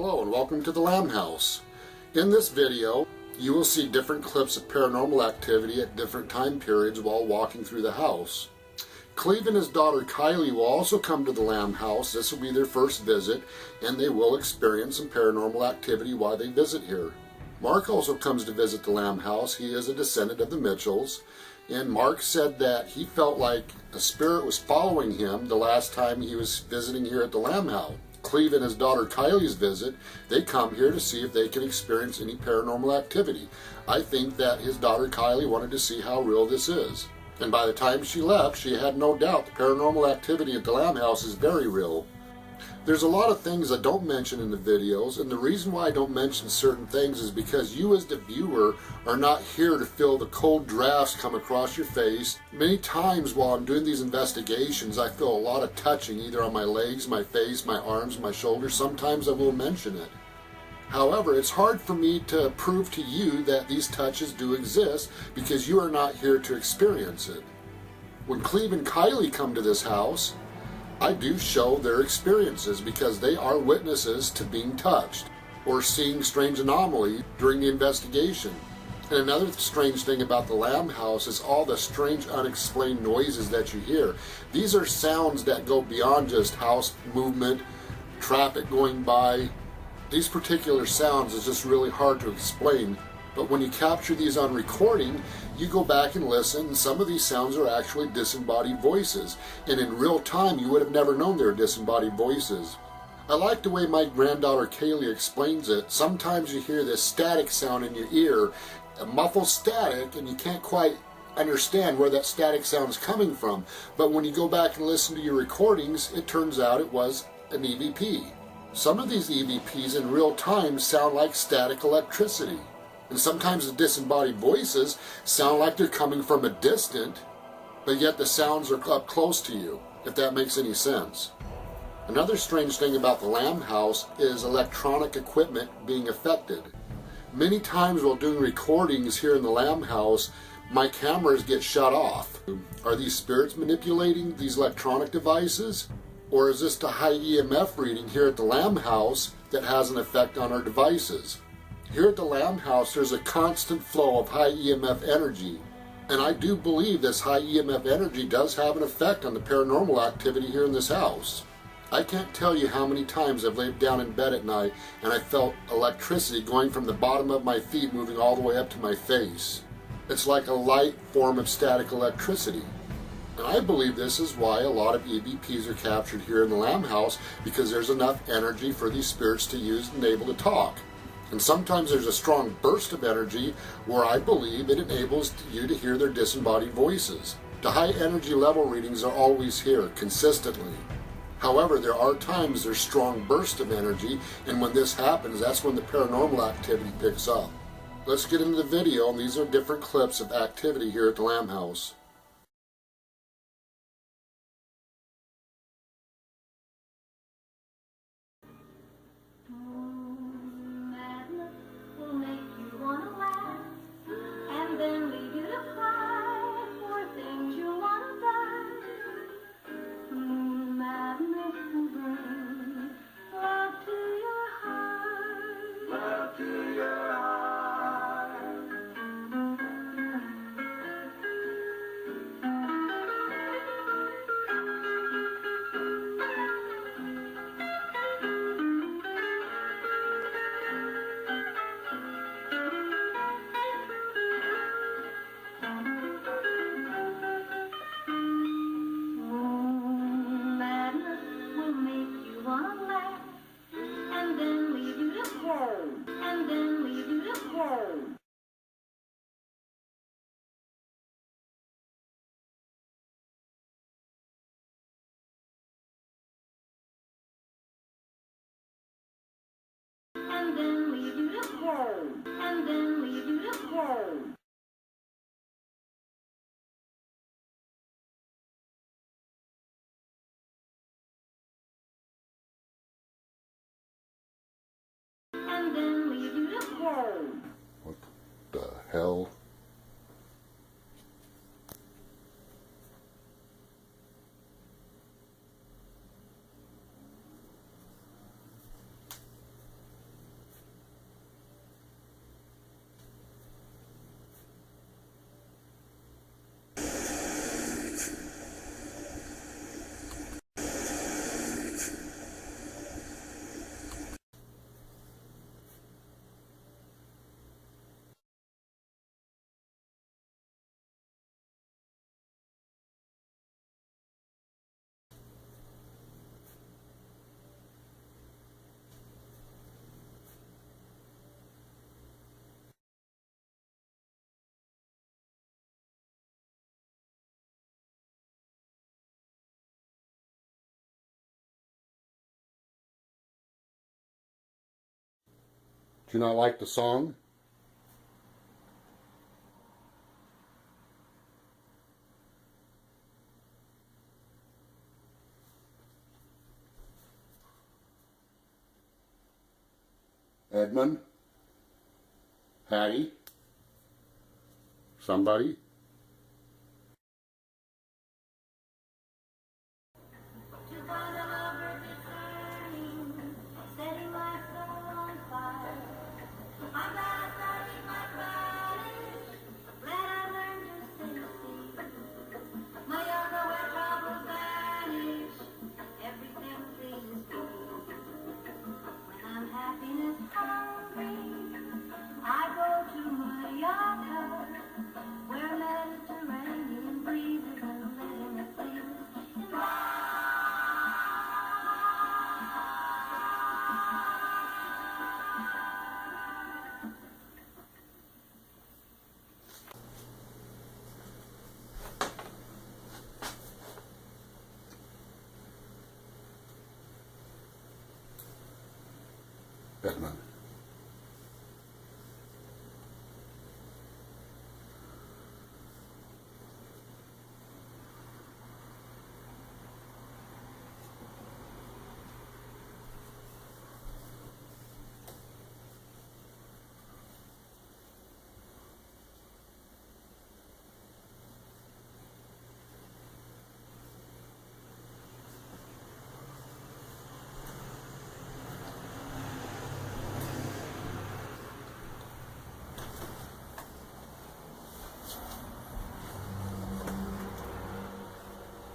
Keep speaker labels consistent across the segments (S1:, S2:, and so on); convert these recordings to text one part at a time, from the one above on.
S1: Hello and welcome to the Lamb House. In this video, you will see different clips of paranormal activity at different time periods while walking through the house. Cleve and his daughter Kylie will also come to the Lamb House. This will be their first visit, and they will experience some paranormal activity while they visit here. Mark also comes to visit the Lamb House. He is a descendant of the Mitchells, and Mark said that he felt like a spirit was following him the last time he was visiting here at the Lamb House. Cleve and his daughter Kylie's visit, they come here to see if they can experience any paranormal activity. I think that his daughter Kylie wanted to see how real this is. And by the time she left, she had no doubt the paranormal activity at the Lamb House is very real. There's a lot of things I don't mention in the videos, and the reason why I don't mention certain things is because you as the viewer are not here to feel the cold drafts come across your face. Many times while I'm doing these investigations, I feel a lot of touching either on my legs, my face, my arms, my shoulders. Sometimes I will mention it. However, it's hard for me to prove to you that these touches do exist because you are not here to experience it. When Cleve and Kylie come to this house, I do show their experiences because they are witnesses to being touched or seeing strange anomaly during the investigation. And another strange thing about the Lamb House is all the strange unexplained noises that you hear. These are sounds that go beyond just house movement, traffic going by. These particular sounds is just really hard to explain. But when you capture these on recording, you go back and listen, and some of these sounds are actually disembodied voices. And in real time, you would have never known they were disembodied voices. I like the way my granddaughter Kaylee explains it. Sometimes you hear this static sound in your ear, a muffled static, and you can't quite understand where that static sound is coming from. But when you go back and listen to your recordings, it turns out it was an EVP. Some of these EVPs in real time sound like static electricity. And sometimes the disembodied voices sound like they're coming from a distant, but yet the sounds are up close to you, if that makes any sense. Another strange thing about the Lamb House is electronic equipment being affected. Many times while doing recordings here in the Lamb House, my cameras get shut off. Are these spirits manipulating these electronic devices? Or is this a high EMF reading here at the Lamb House that has an effect on our devices? Here at the Lamb House, there's a constant flow of high EMF energy. And I do believe this high EMF energy does have an effect on the paranormal activity here in this house. I can't tell you how many times I've laid down in bed at night and I felt electricity going from the bottom of my feet moving all the way up to my face. It's like a light form of static electricity. And I believe this is why a lot of EVPs are captured here in the Lamb House, because there's enough energy for these spirits to use and able to talk. And sometimes there's a strong burst of energy where I believe it enables you to hear their disembodied voices. The high energy level readings are always here, consistently. However, there are times there's strong bursts of energy, and when this happens, that's when the paranormal activity picks up. Let's get into the video, and these are different clips of activity here at the Lamb House.
S2: And then lead you to home. And then lead you to home. And then lead you to home.
S1: What the hell? Do you not like the song? Edmund? Hattie? Somebody?
S2: To find a lover discerning, setting my soul on fire. I'm glad I started my college, glad I learned to succeed. My younger where troubles vanish, everything seems good. When I'm happiness hungry, I go to Mallorca, where Mediterranean breezes and living it seems.
S1: Edmund.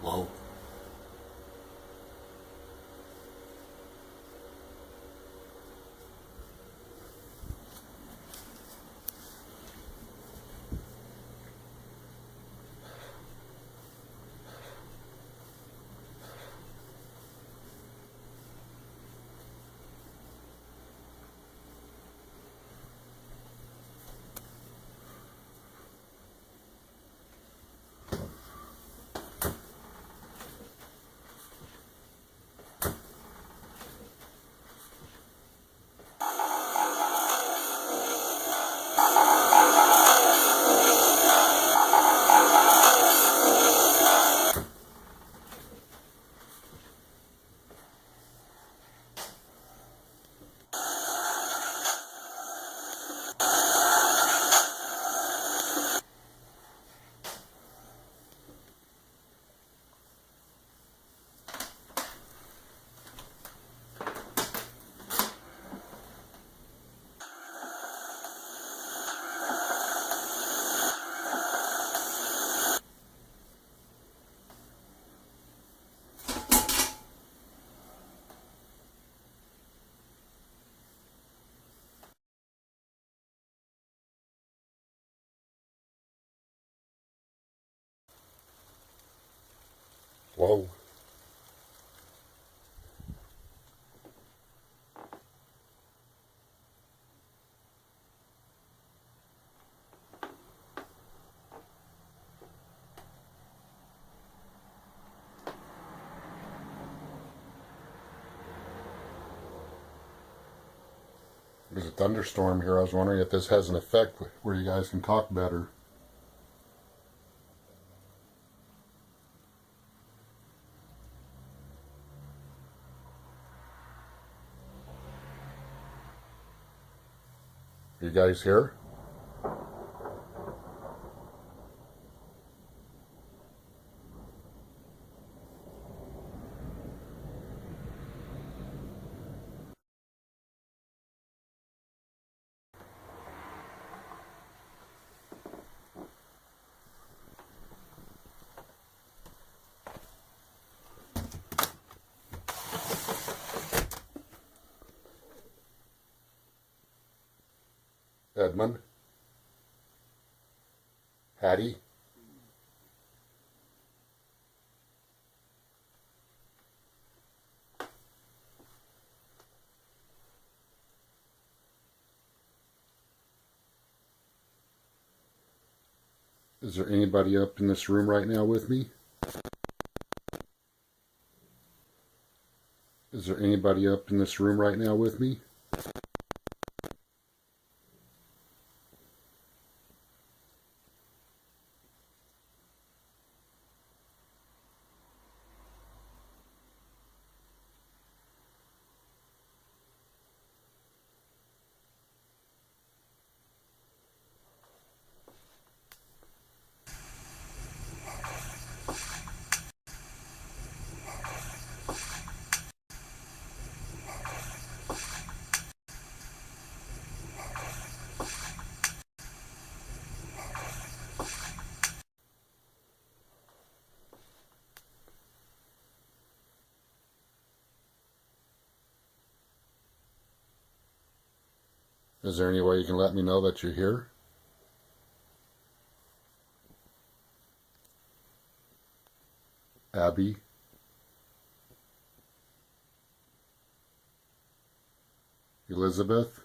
S1: Whoa. Whoa. There's a thunderstorm here. I was wondering if this has an effect where you guys can talk better. Are you guys here? Edmund? Hattie? Is there anybody up in this room right now with me? Is there anybody up in this room right now with me? Is there any way you can let me know that you're here? Abby? Elizabeth?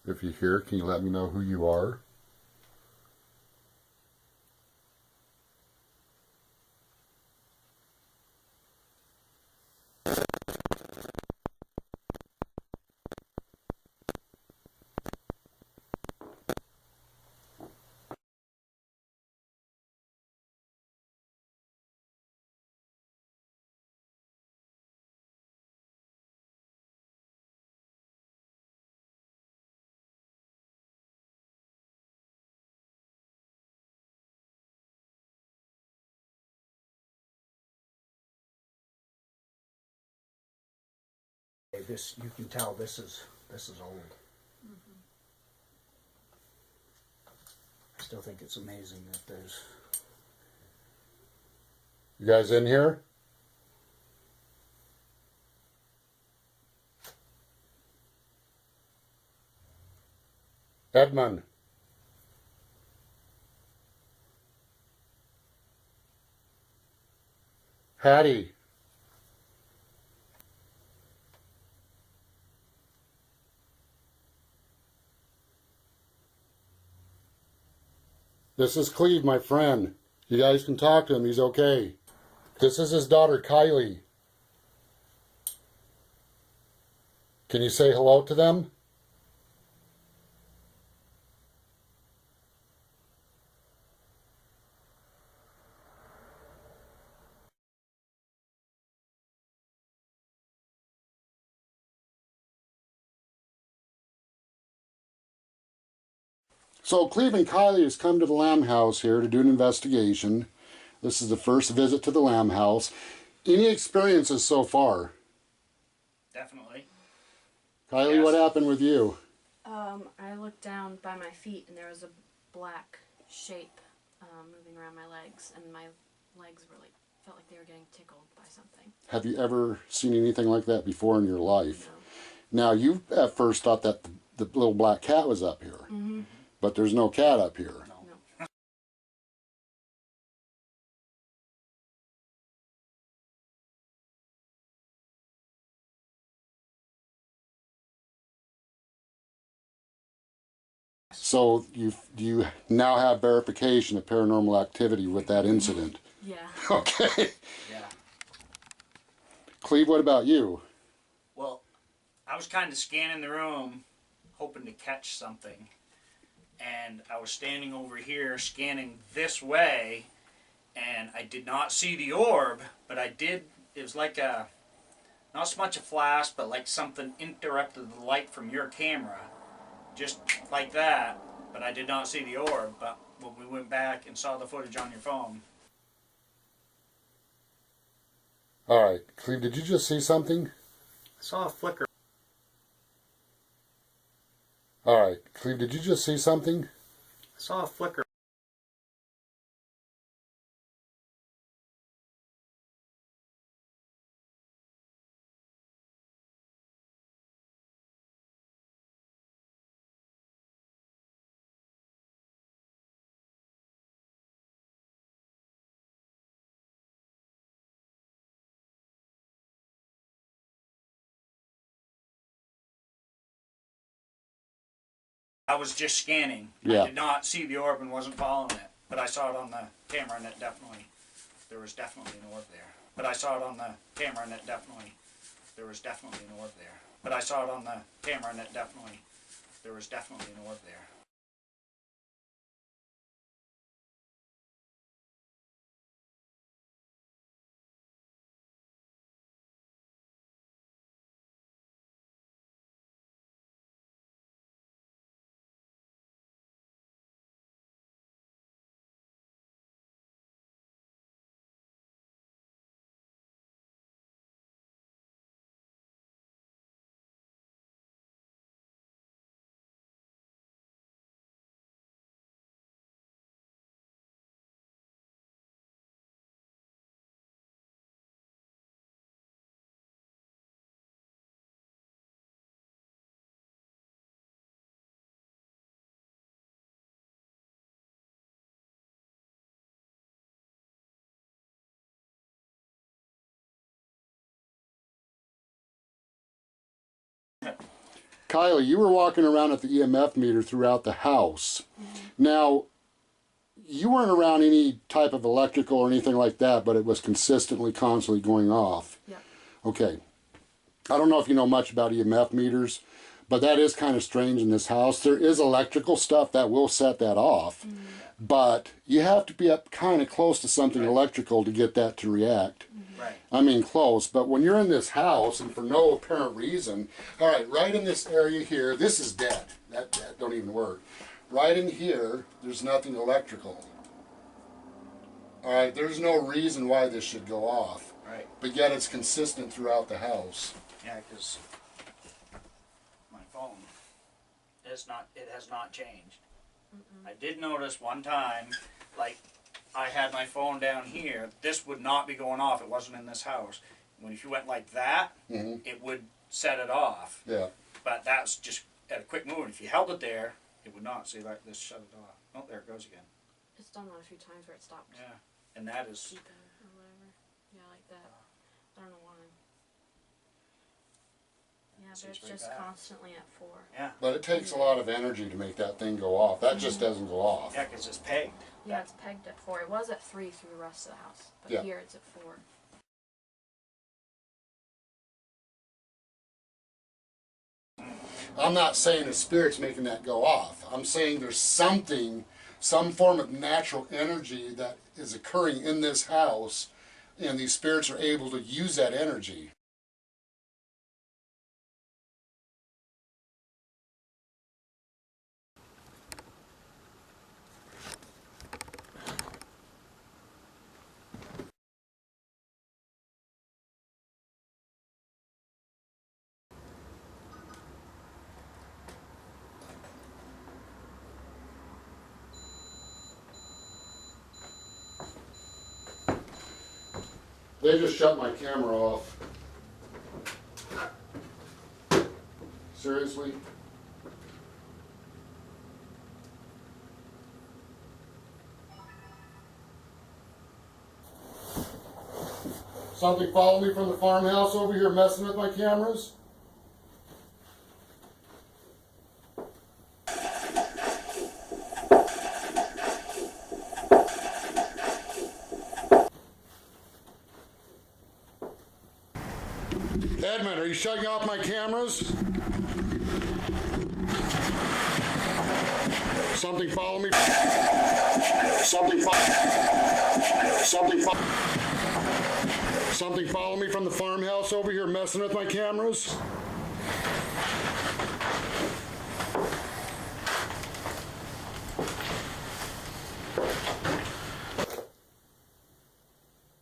S1: If you're here, can you let me know who you are?
S3: This, you can tell this is old. I still think it's amazing that there's.
S1: You guys in here? Edmund? Hattie? This is Cleve, my friend. You guys can talk to him. He's okay. This is his daughter, Kylie. Can you say hello to them? So Cleve and Kylie has come to the Lamb House here to do an investigation. This is the first visit to the Lamb House. Any experiences so far?
S4: Definitely.
S1: Kylie,
S4: Yes.
S1: what happened with you?
S5: I looked down by my feet and there was a black shape moving around my legs, and my legs were like, felt like they were getting tickled by something.
S1: Have you ever seen anything like that before in your life?
S5: No.
S1: Now, you at first thought that the little black cat was up here,
S5: Mm-hmm.
S1: but there's no cat up here.
S5: No.
S1: So you now have verification of paranormal activity with that incident.
S5: Yeah.
S1: Okay.
S4: Yeah.
S1: Cleve, what about you?
S4: Well, I was kind of scanning the room, hoping to catch something. And I was standing over here scanning this way, and I did not see the orb, but I did. It was like a, not so much a flash, but like something interrupted the light from your camera. Just like that. But I did not see the orb. But when we went back and saw the footage on your phone,
S1: All right, Cleve, did you just see something?
S3: I saw a flicker.
S1: All right, Cleve, did you just see something?
S3: I saw a flicker.
S4: I was just scanning.
S1: Yeah.
S4: I did not see the orb and wasn't following it, but I saw it on the camera, and it definitely, there was definitely an orb there. But I saw it on the camera, and it definitely, there was definitely an orb there. But I saw it on the camera, and it definitely, there was definitely an orb there.
S1: Kylie, you were walking around at the EMF meter throughout the house. Now, you weren't around any type of electrical or anything like that, but it was consistently, constantly going off.
S5: Yep.
S1: Okay. I don't know if you know much about EMF meters, but that is kind of strange in this house. There is electrical stuff that will set that off, but you have to be up kind of close to something electrical to get that to react.
S4: Right.
S1: I mean, close, but when you're in this house and for no apparent reason, all right, right in this area here, this is dead. That don't even work. Right in here, there's nothing electrical. All right, there's no reason why this should go off.
S4: Right.
S1: But yet it's consistent throughout the house.
S4: Yeah, because my phone it has not changed. I did notice one time, like, I had my phone down here, this would not be going off, it wasn't in this house. When if you went like that, it would set it off.
S1: Yeah.
S4: But that's just at a quick move. If you held it there, it would not. See, like this, shut it off. Oh, there it goes again.
S5: It's done that a few times where it stopped.
S4: Yeah, and that is.
S5: Beeping or whatever. Yeah, like that. I don't know why. Yeah, but it's
S4: Seems
S5: just
S4: like that.
S5: constantly at 4.
S4: Yeah.
S1: But it takes a lot of energy to make that thing go off. That just doesn't go off.
S4: Yeah, because it's pegged.
S5: Yeah, it's pegged at 4. It was at 3 through the rest of the house, but
S1: Yeah.
S5: here it's at 4.
S1: I'm not saying the spirit's making that go off. I'm saying there's something, some form of natural energy that is occurring in this house, and these spirits are able to use that energy. They just shut my camera off. Seriously? Something follow me from the farmhouse over here messing with my cameras? Edmund, are you shutting off my cameras? Something follow me? Something follow me from the farmhouse over here messing with my cameras?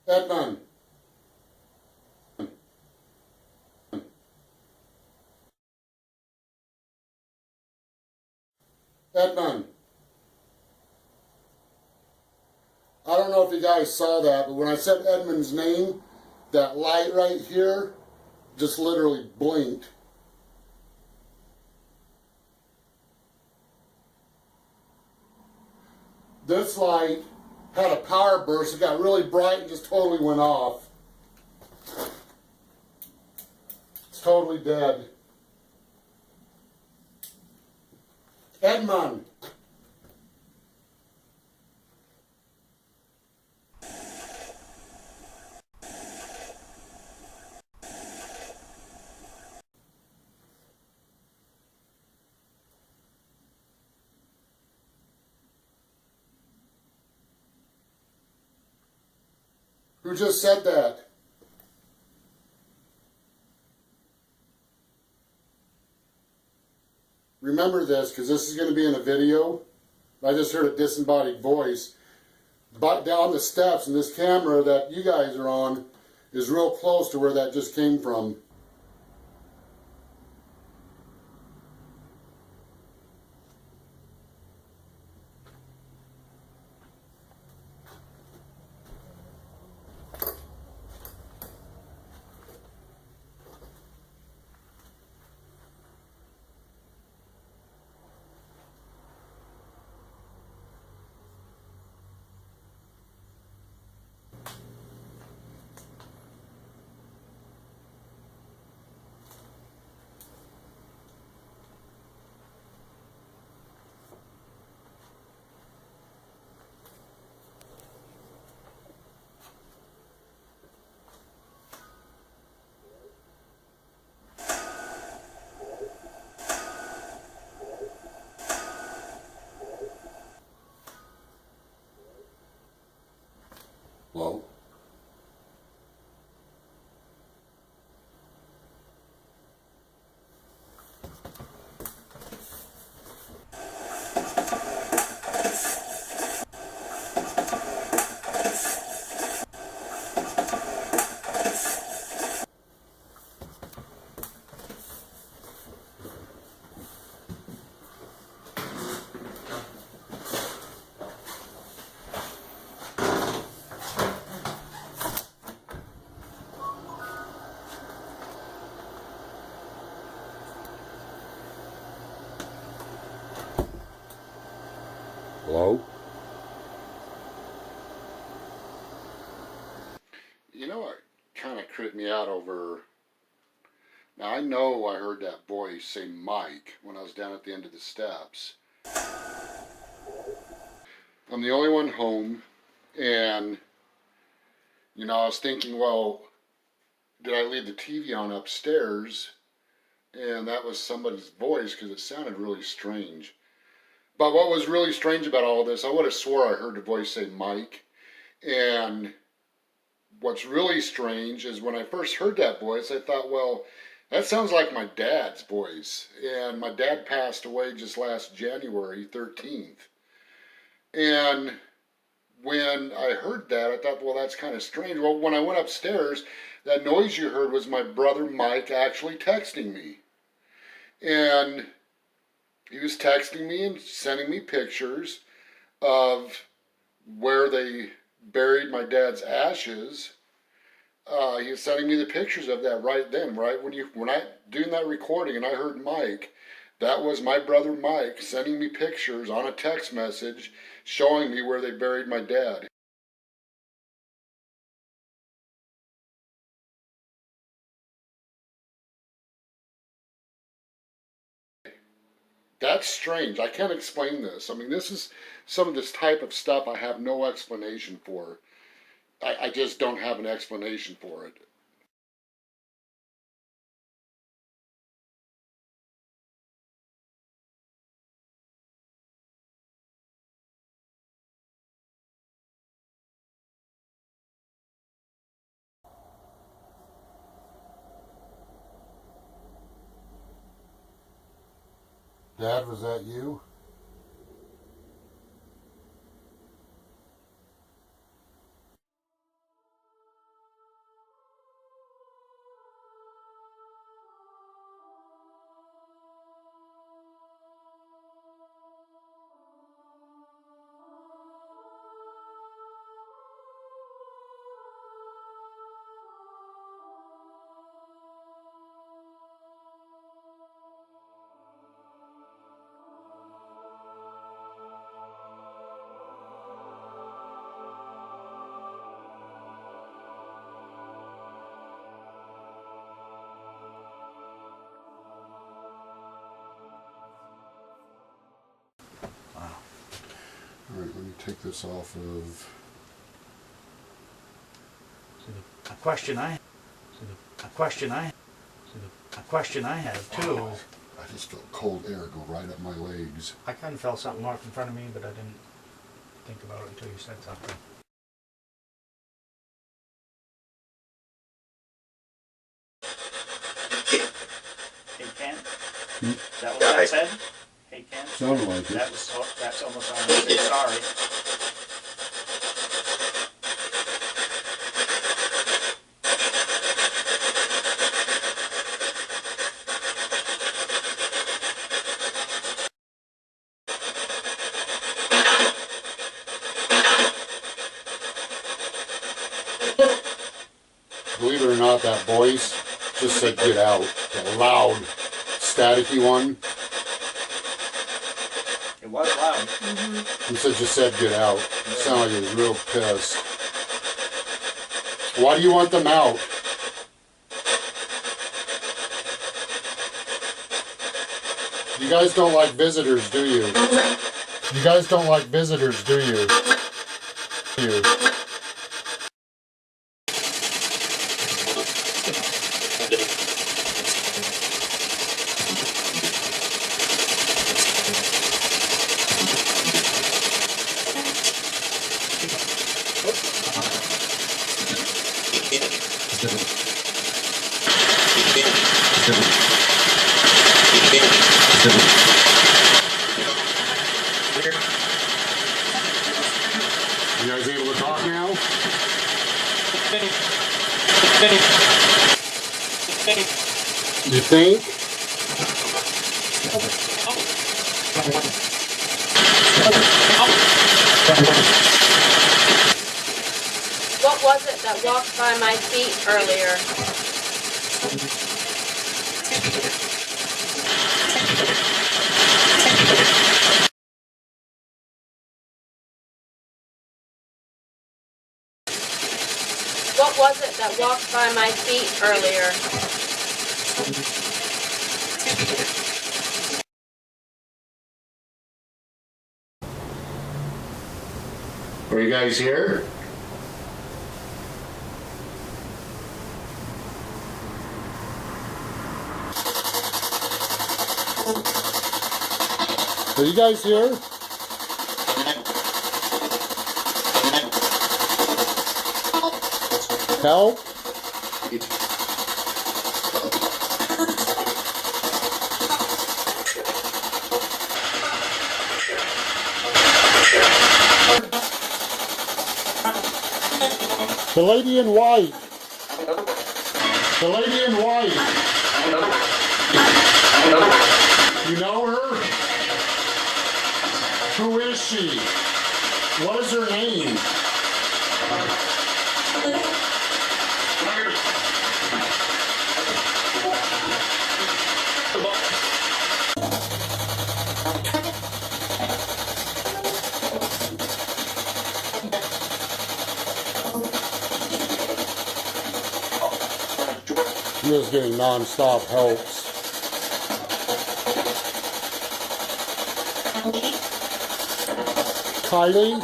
S1: Edmund. Edmund. I don't know if you guys saw that, but when I said Edmund's name, that light right here just literally blinked. This light had a power burst. It got really bright and just totally went off. It's totally dead. Edmund. Who just said that? Remember this, because this is going to be in a video. I just heard a disembodied voice. But down the steps, and this camera that you guys are on is real close to where that just came from. Hello? Hello? You know what kind of creeped me out over... Now I know I heard that voice say Mike when I was down at the end of the steps. I'm the only one home, and you know, I was thinking, well, did I leave the TV on upstairs? And that was somebody's voice because it sounded really strange. But what was really strange about all this, I would have swore I heard the voice say Mike. And what's really strange is when I first heard that voice, I thought, well, that sounds like my dad's voice. And my dad passed away just last January 13th. And when I heard that, I thought, well, that's kind of strange. Well, when I went upstairs, that noise you heard was my brother Mike actually texting me. And he was texting me and sending me pictures of where they buried my dad's ashes. He was sending me the pictures of that right then, right when I doing that recording and I heard Mike. That was my brother Mike sending me pictures on a text message showing me where they buried my dad. That's strange. I can't explain this. I mean, this is some of this type of stuff I have no explanation for. I just don't have an explanation for it. Dad, was that you? All right, let me take this off of...
S3: A question I have too
S1: Wow.
S3: is,
S1: I just felt cold air go right up my legs.
S3: I kind of felt something marked in front of me, but I didn't think about it until you said something.
S4: Hey, Ken? Is that what that said? Hey, Ken?
S1: Sounded like it.
S4: That's almost on the say sorry.
S1: Believe it or not, that voice just said get out. That loud, staticky one.
S4: It was loud.
S1: He just said get out. It sounded like he was real pissed. Why do you want them out? You guys don't like visitors, do you? You guys don't like visitors, do you? You guys able to talk now? You think?
S5: What was it that walked by my feet earlier? What was it that walked by my feet earlier?
S1: Are you guys here? Are you guys here? Help? The lady in white. The lady in white. You know her? Who is she? What is her name? I'm just getting non-stop helps. Kylie?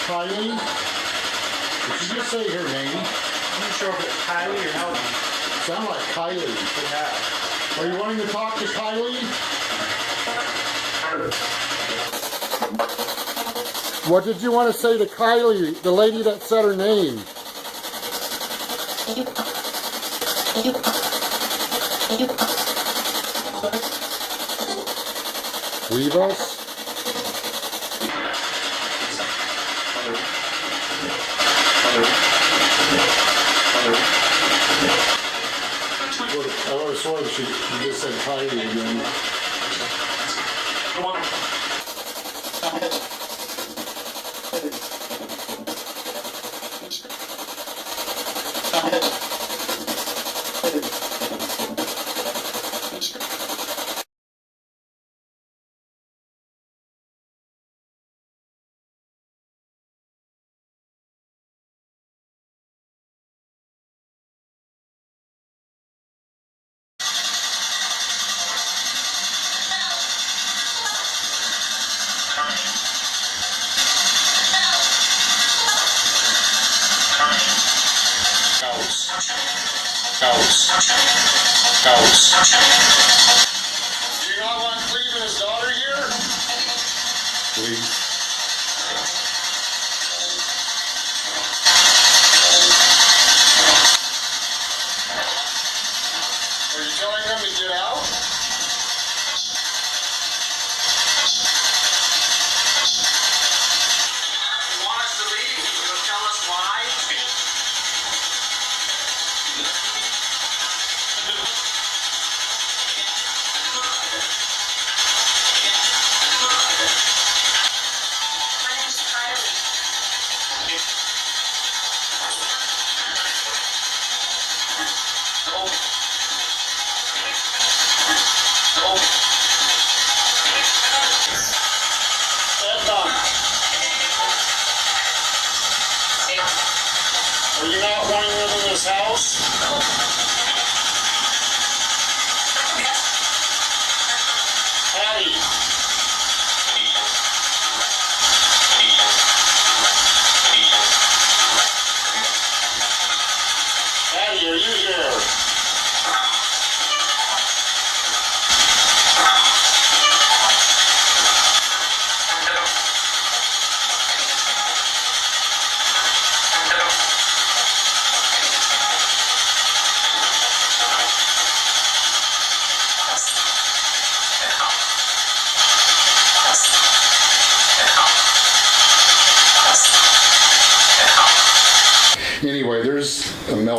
S1: Kylie? Did you just say her name?
S3: I'm not sure if it's Kylie or Helen.
S1: Sound like Kylie.
S3: Could have.
S1: Are you wanting to talk to Kylie? What did you want to say to Kylie, the lady that said her name? Leave us? I would have sworn she just said Kylie again. House. Do you not want Cleve and his daughter here? Please. Are you telling them to get out? You want us to leave? You'll tell us why?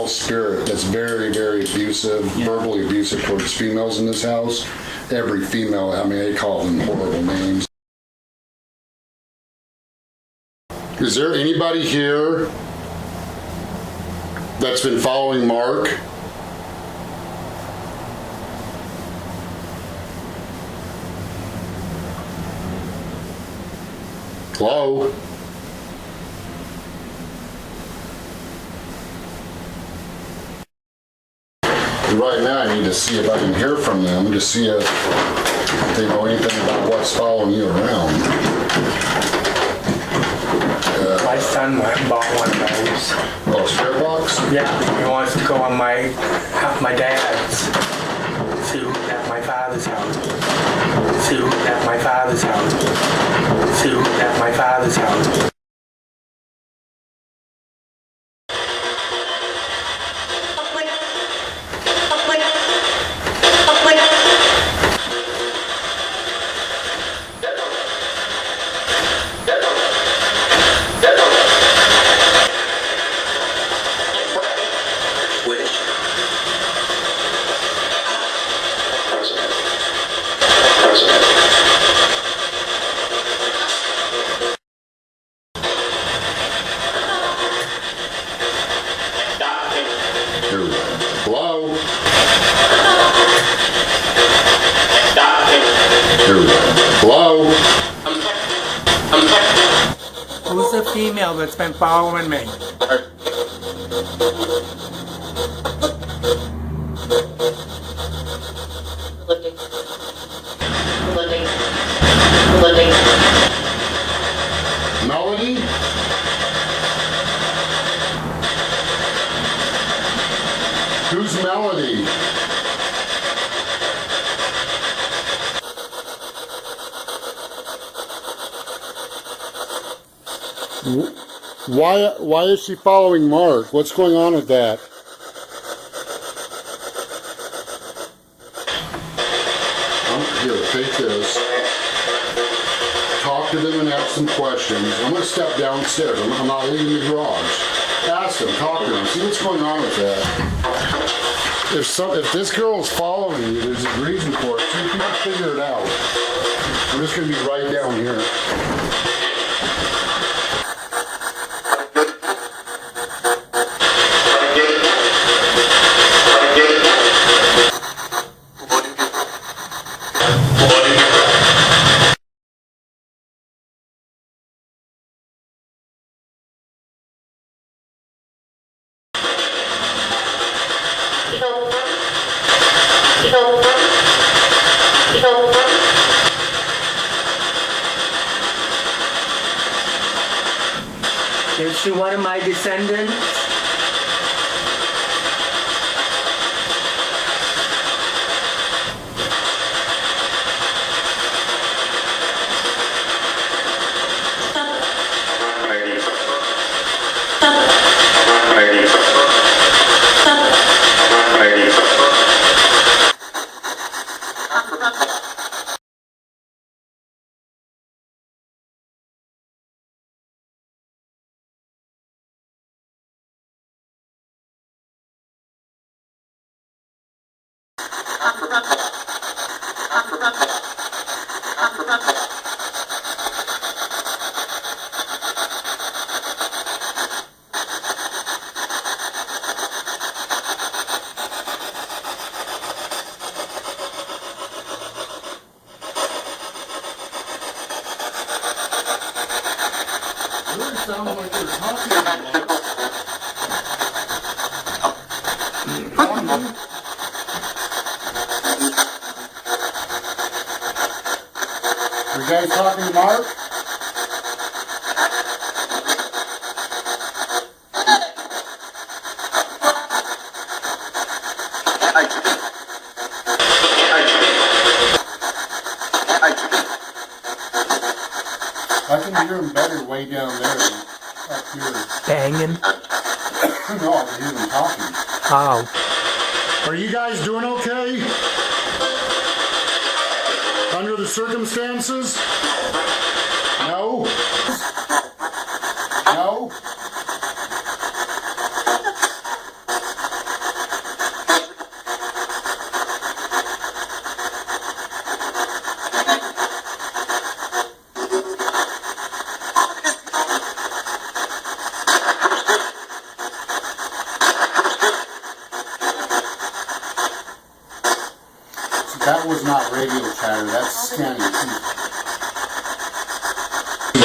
S1: male spirit that's very, very abusive, verbally abusive towards females in this house. Every female, I mean, they call them horrible names. Is there anybody here that's been following Mark? Hello? Right now I need to see if I can hear from them to see if they know anything about what's following you around.
S6: My son went and bought one of those.
S1: Oh, spirit box?
S6: Yeah, he wants to go on my dad's. See who's at my father's house. See who's at my father's house. See who's at my father's house.
S1: Here we go. Hello? Here we go. Hello?
S6: Who's the female that's been following me?
S1: Melody? Who's Melody? Why is she following Mark? What's going on with that? Here, take this. Talk to them and ask them questions. I'm going to step downstairs. I'm not leaving the garage. Ask them, talk to them, see what's going on with that. If this girl is following you, there's a reason for it. See if you can figure it out. I'm just going to be right down here.
S6: Is she one of my descendants?
S1: It really sounds like they're talking about it. You guys talking to Mark? I can hear him better way down there than up here.
S6: Banging?
S1: No, I can hear them talking.
S6: Oh.
S1: Are you guys doing okay? Under the circumstances? No? No? That was not radio chatter, that's scanning teeth.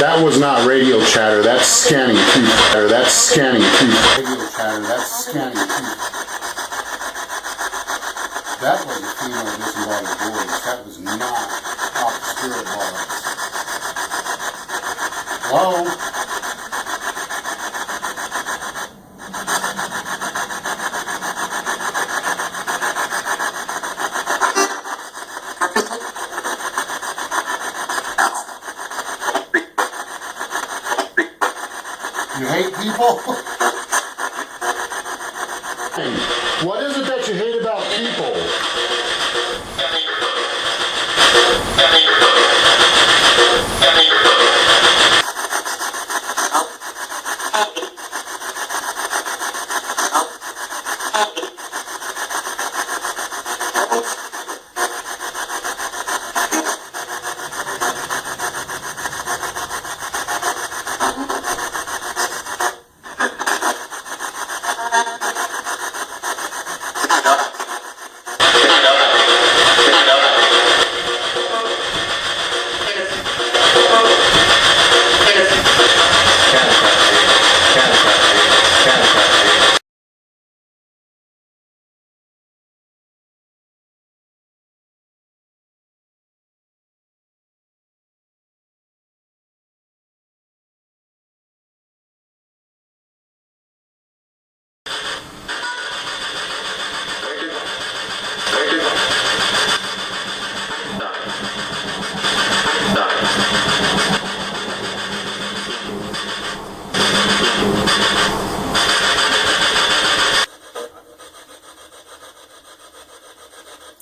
S1: That was not radio chatter, that's scanning teeth. That's scanning teeth. Radio chatter, that's scanning teeth. That was a female disembodied voice. That was not how the spirit was. Hello? You hate people? What is it that you hate about people?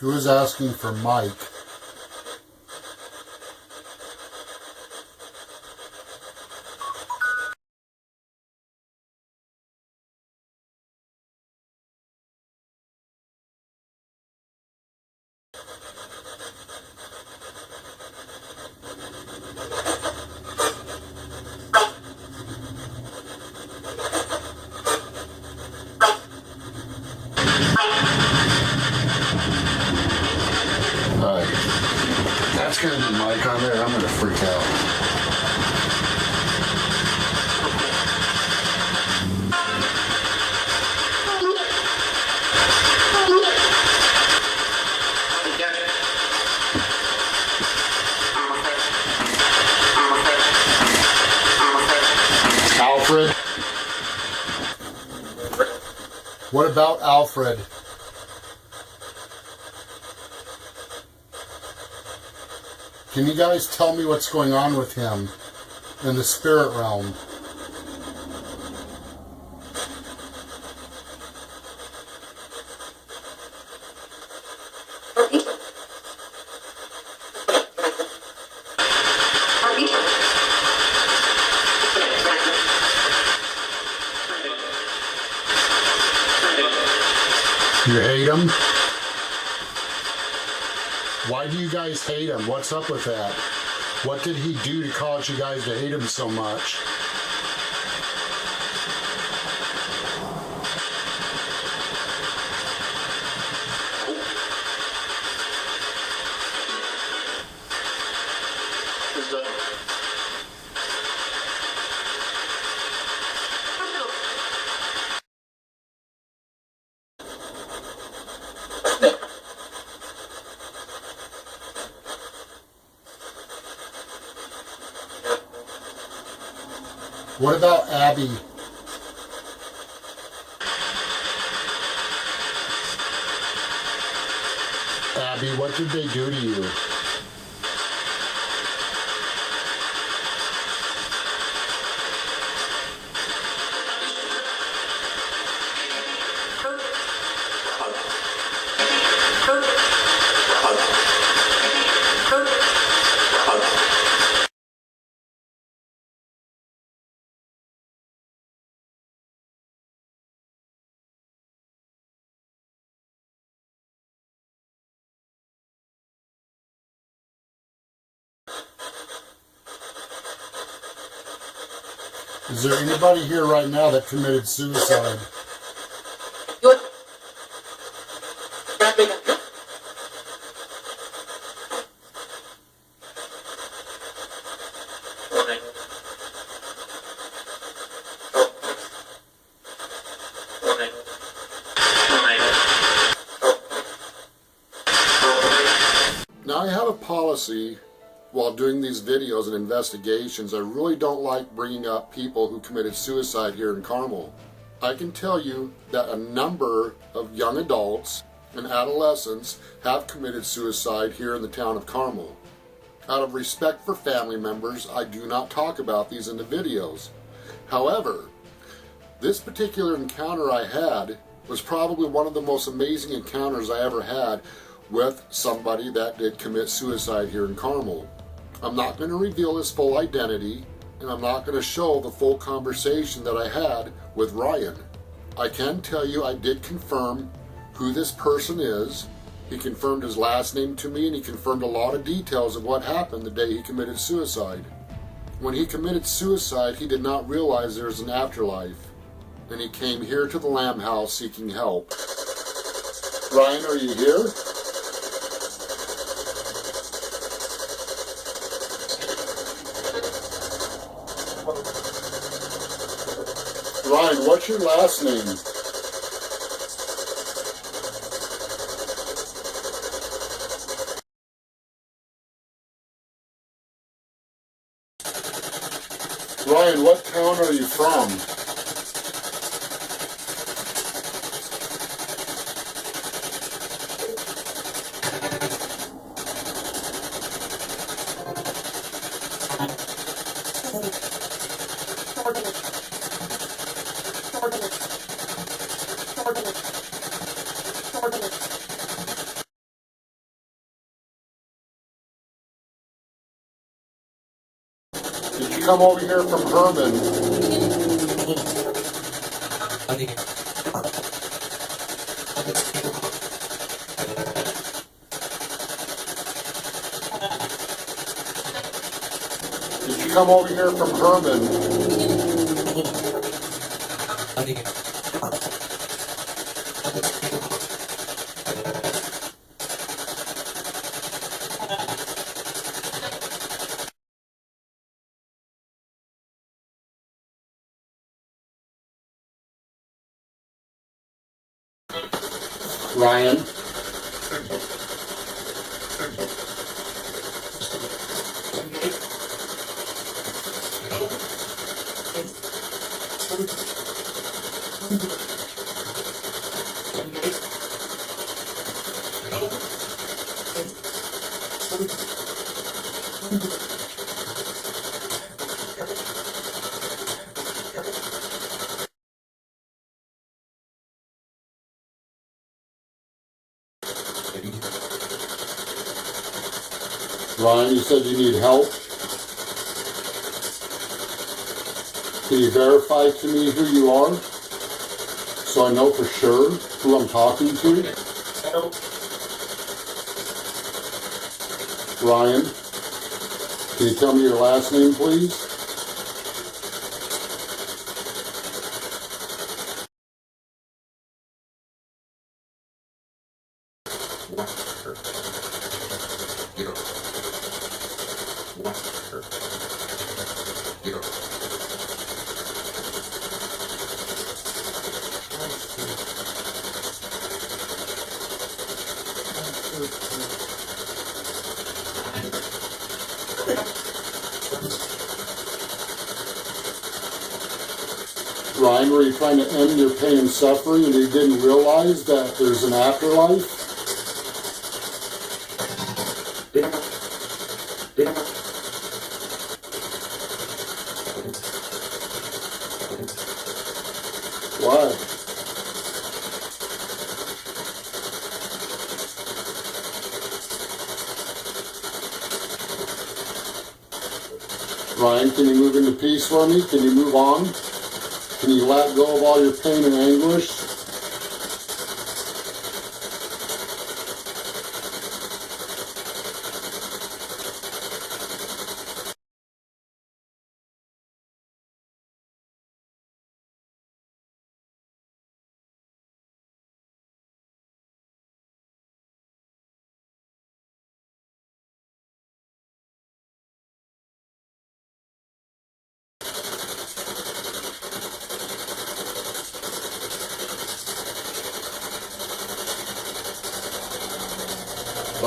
S1: Who is asking for Mike? Alright. That's gonna be Mike on there. I'm gonna freak out. Alfred? What about Alfred? Can you guys tell me what's going on with him in the spirit realm? You hate him? Why do you guys hate him? What's up with that? What did he do to cause you guys to hate him so much? What about Abby? Abby, what did they do to you? Is there anybody here right now that committed suicide? Now, I have a policy while doing these videos and investigations. I really don't like bringing up people who committed suicide here in Carmel. I can tell you that a number of young adults and adolescents have committed suicide here in the town of Carmel. Out of respect for family members, I do not talk about these in the videos. However, this particular encounter I had was probably one of the most amazing encounters I ever had with somebody that did commit suicide here in Carmel. I'm not going to reveal his full identity, and I'm not going to show the full conversation that I had with Ryan. I can tell you I did confirm who this person is. He confirmed his last name to me, and he confirmed a lot of details of what happened the day he committed suicide. When he committed suicide, he did not realize there was an afterlife, and he came here to the Lamb House seeking help. Ryan, are you here? Ryan, what's your last name? Ryan, what town are you from? Did you come over here from Herman? Did you come over here from Herman? Ryan? Ryan, you said you need help. Can you verify to me who you are, so I know for sure who I'm talking to? Ryan, can you tell me your last name, please? Ryan, were you trying to end your pain and suffering and you didn't realize that there's an afterlife? Why? Ryan, can you move into peace for me? Can you move on? Can you let go of all your pain and anguish?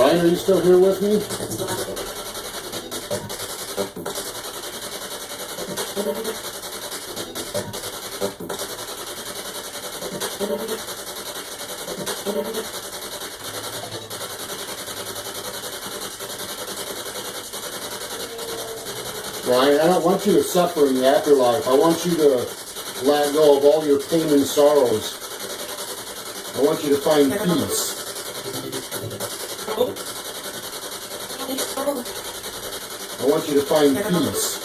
S1: Ryan, are you still here with me? Ryan, I don't want you to suffer in the afterlife. I want you to let go of all your pain and sorrows. I want you to find peace. I want you to find peace.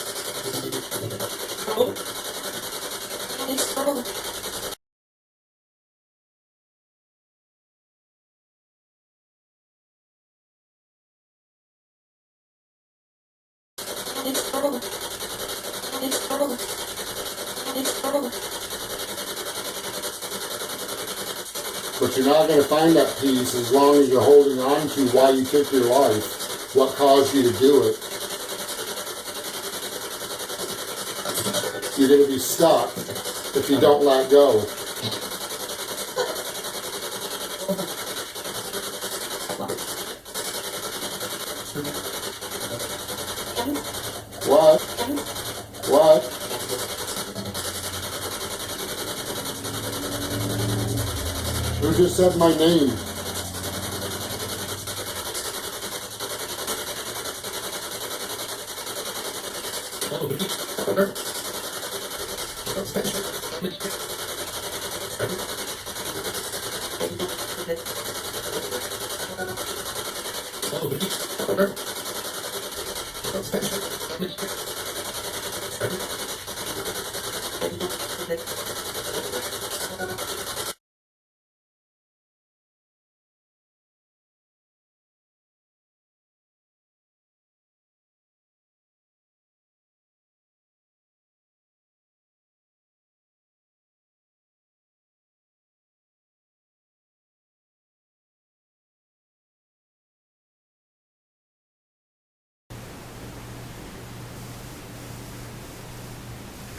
S1: But you're not going to find that peace as long as you're holding on to why you took your life, what caused you to do it. You're going to be stuck if you don't let go. What? What? Who just said my name?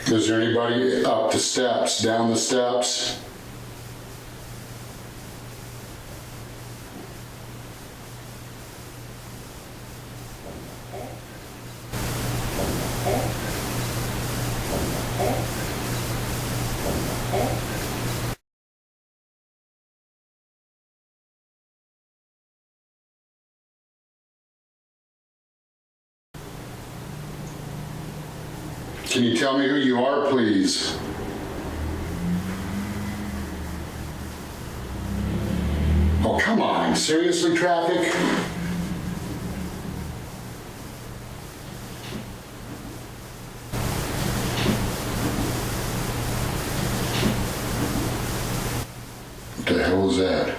S1: Is there anybody up the steps, down the steps? Can you tell me who you are, please? Oh, come on. Seriously, traffic? What the hell is that?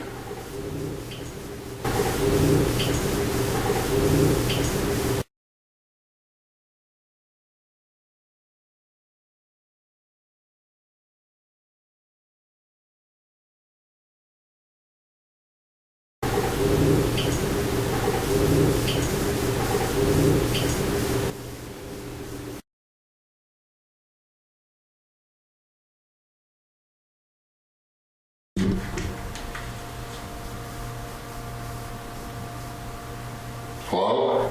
S1: Hello?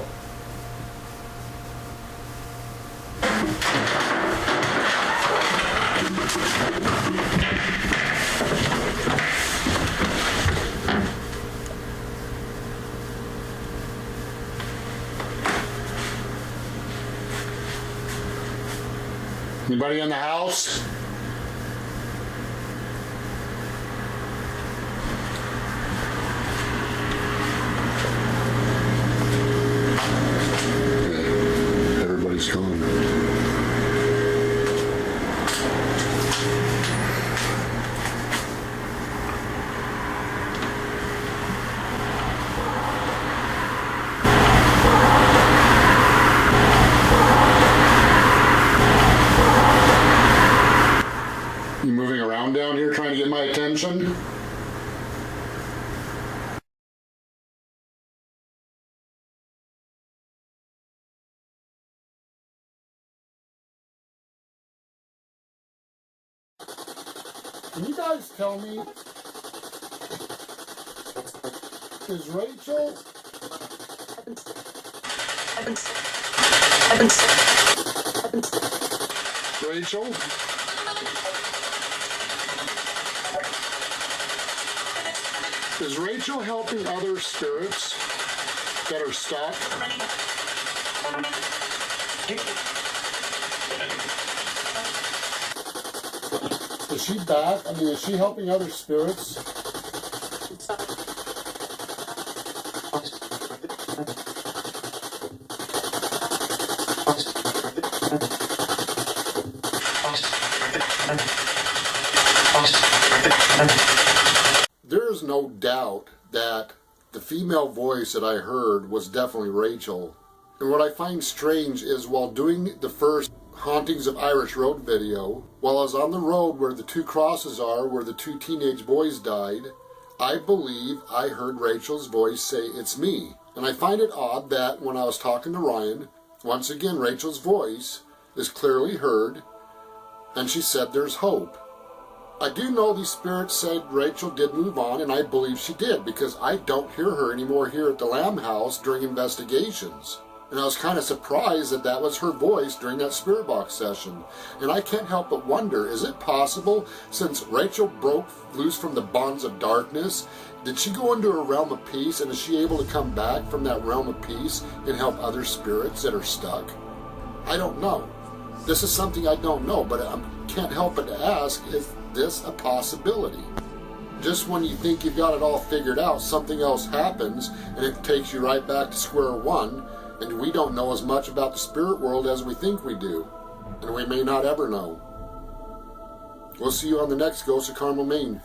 S1: Anybody in the house? Everybody's gone. You moving around down here trying to get my attention? Can you guys tell me, is Rachel Rachel? Is Rachel helping other spirits that are stuck? Is she back? I mean, is she helping other spirits? There is no doubt that the female voice that I heard was definitely Rachel. And what I find strange is while doing the first Hauntings of Irish Road video, while I was on the road where the two crosses are, where the two teenage boys died, I believe I heard Rachel's voice say, "It's me." And I find it odd that when I was talking to Ryan, once again Rachel's voice is clearly heard, and she said there's hope. I do know these spirits said Rachel did move on, and I believe she did, because I don't hear her anymore here at the Lamb House during investigations. And I was kind of surprised that that was her voice during that spirit box session. And I can't help but wonder, is it possible, since Rachel broke loose from the bonds of darkness, did she go into a realm of peace, and is she able to come back from that realm of peace and help other spirits that are stuck? I don't know. This is something I don't know, but I can't help but to ask, is this a possibility? Just when you think you've got it all figured out, something else happens, and it takes you right back to square one, and we don't know as much about the spirit world as we think we do, and we may not ever know. We'll see you on the next Ghost of Carmel, Maine.